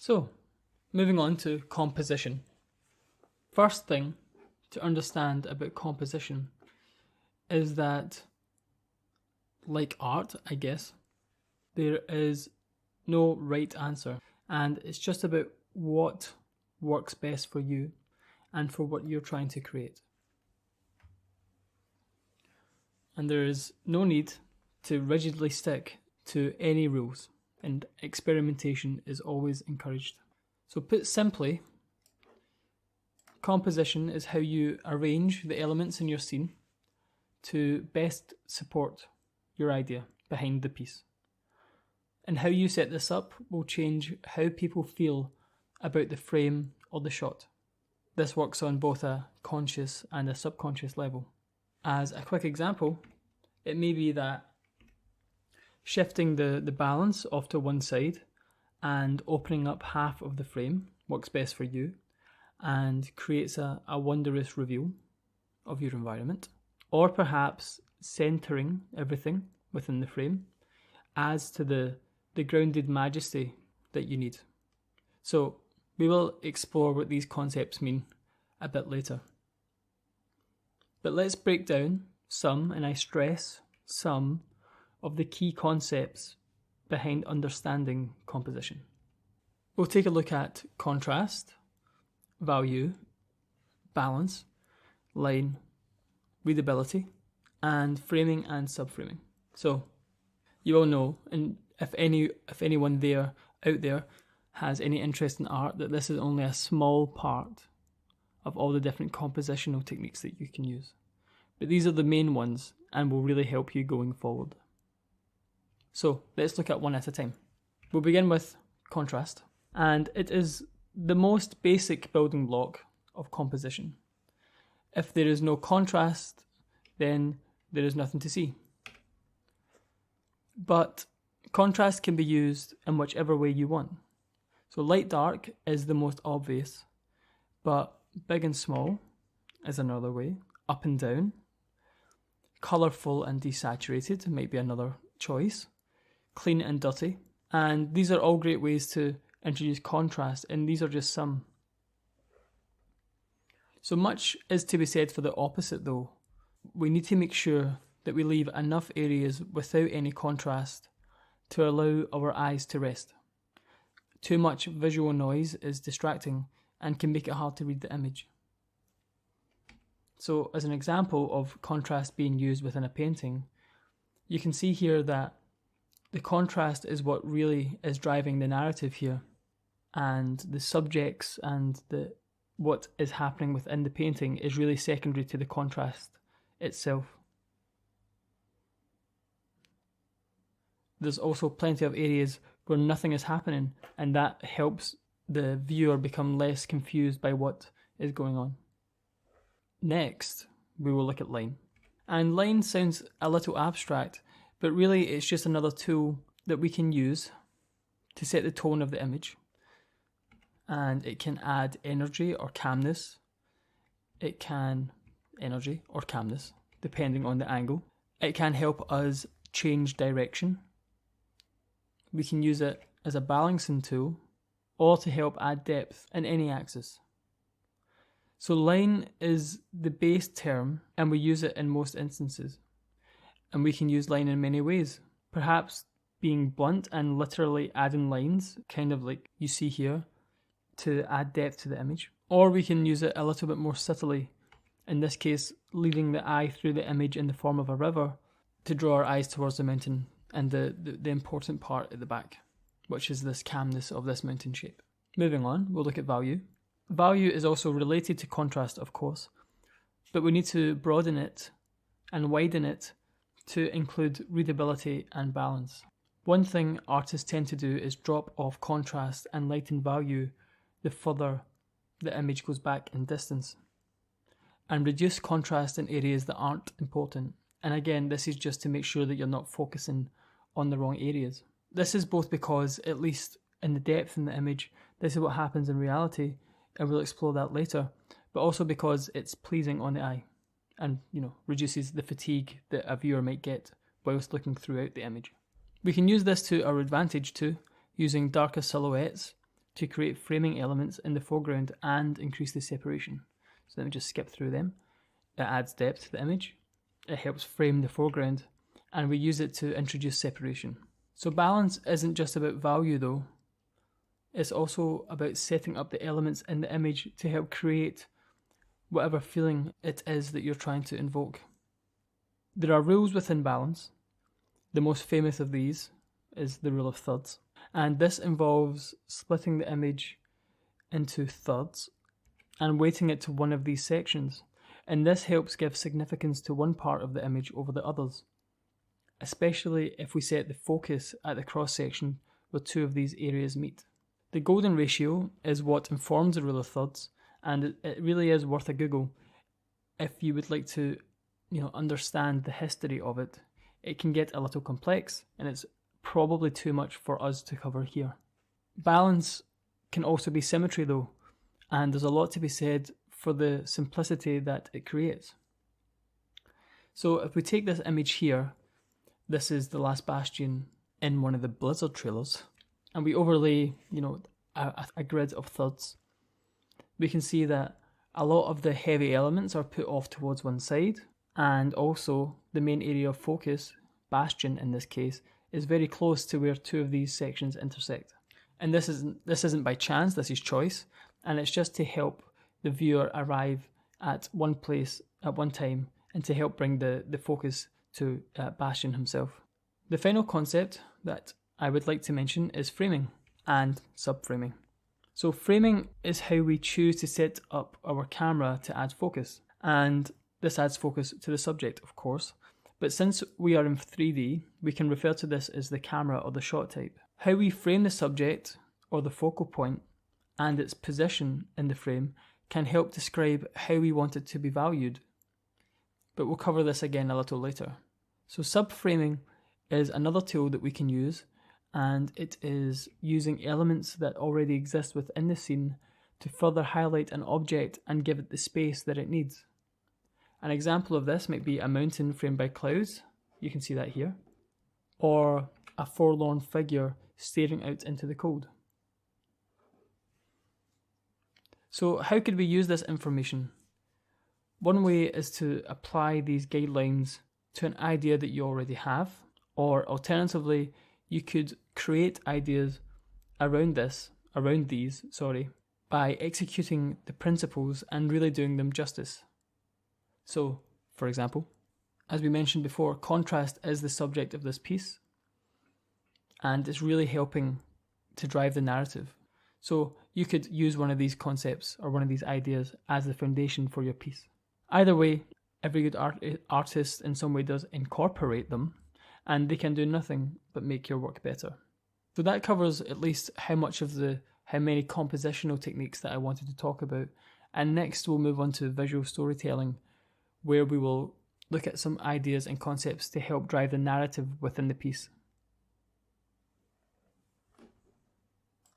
So, moving on to composition. First thing to understand about composition is that, like art, I guess, there is no right answer, and it's just about what works best for you and for what you're trying to create. And there is no need to rigidly stick to any rules, and experimentation is always encouraged. So put simply, composition is how you arrange the elements in your scene to best support your idea behind the piece. And how you set this up will change how people feel about the frame or the shot. This works on both a conscious and a subconscious level. As a quick example, it may be that shifting the balance off to one side and opening up half of the frame works best for you and creates a wondrous reveal of your environment. Or perhaps centering everything within the frame adds to the grounded majesty that you need. So we will explore what these concepts mean a bit later. But let's break down some, and I stress some, of the key concepts behind understanding composition. We'll take a look at contrast, value, balance, line, readability, and framing and subframing. So you all know, and if anyone out there has any interest in art, that this is only a small part of all the different compositional techniques that you can use. But these are the main ones and will really help you going forward. So let's look at one at a time. We'll begin with contrast, and it is the most basic building block of composition. If there is no contrast, then there is nothing to see. But contrast can be used in whichever way you want. So light dark is the most obvious, but big and small is another way. Up and down, colourful and desaturated might be another choice. Clean and dirty. And these are all great ways to introduce contrast, and these are just some. So much is to be said for the opposite though. We need to make sure that we leave enough areas without any contrast to allow our eyes to rest. Too much visual noise is distracting and can make it hard to read the image. So as an example of contrast being used within a painting, you can see here that the contrast is what really is driving the narrative here, and the subjects and what is happening within the painting is really secondary to the contrast itself. There's also plenty of areas where nothing is happening, and that helps the viewer become less confused by what is going on. Next, we will look at line. And line sounds a little abstract, but really it's just another tool that we can use to set the tone of the image. And it can add energy or calmness. Depending on the angle. It can help us change direction. We can use it as a balancing tool or to help add depth in any axis. So line is the base term, and we use it in most instances. And we can use line in many ways. Perhaps being blunt and literally adding lines, kind of like you see here, to add depth to the image. Or we can use it a little bit more subtly, in this case leading the eye through the image in the form of a river to draw our eyes towards the mountain and the important part at the back, which is this calmness of this mountain shape. Moving on, we'll look at value. Value is also related to contrast, of course, but we need to broaden it and widen it to include readability and balance. One thing artists tend to do is drop off contrast and lighten value the further the image goes back in distance, and reduce contrast in areas that aren't important. And again, this is just to make sure that you're not focusing on the wrong areas. This is both because, at least in the depth in the image, this is what happens in reality, and we'll explore that later, but also because it's pleasing on the eye and, reduces the fatigue that a viewer might get whilst looking throughout the image. We can use this to our advantage too, using darker silhouettes to create framing elements in the foreground and increase the separation. So let me just skip through them. It adds depth to the image, it helps frame the foreground, and we use it to introduce separation. So balance isn't just about value though, it's also about setting up the elements in the image to help create whatever feeling it is that you're trying to invoke. There are rules within balance. The most famous of these is the rule of thirds, and this involves splitting the image into thirds and weighting it to one of these sections, and this helps give significance to one part of the image over the others, especially if we set the focus at the cross section where two of these areas meet. The golden ratio is what informs the rule of thirds, and it really is worth a Google if you would like to understand the history of it. It can get a little complex, and it's probably too much for us to cover here. Balance can also be symmetry though, and there's a lot to be said for the simplicity that it creates. So if we take this image here, this is the last bastion in one of the Blizzard trailers, and we overlay a grid of thirds, we can see that a lot of the heavy elements are put off towards one side, and also the main area of focus, bastion in this case, is very close to where two of these sections intersect. And this isn't by chance, this is choice, and it's just to help the viewer arrive at one place at one time and to help bring the focus to Bastion himself. The final concept that I would like to mention is framing and subframing. So framing is how we choose to set up our camera to add focus, and this adds focus to the subject, of course, but since we are in 3D, we can refer to this as the camera or the shot type. How we frame the subject or the focal point and its position in the frame can help describe how we want it to be valued, but we'll cover this again a little later. So subframing is another tool that we can use, and it is using elements that already exist within the scene to further highlight an object and give it the space that it needs. An example of this might be a mountain framed by clouds, you can see that here, or a forlorn figure staring out into the cold. So how could we use this information? One way is to apply these guidelines to an idea that you already have, or alternatively, you could create ideas around these, by executing the principles and really doing them justice. So, for example, as we mentioned before, contrast is the subject of this piece, and it's really helping to drive the narrative. So you could use one of these concepts or one of these ideas as the foundation for your piece. Either way, every good artist in some way does incorporate them, and they can do nothing but make your work better. So that covers at least how many compositional techniques that I wanted to talk about. And next we'll move on to visual storytelling, where we will look at some ideas and concepts to help drive the narrative within the piece.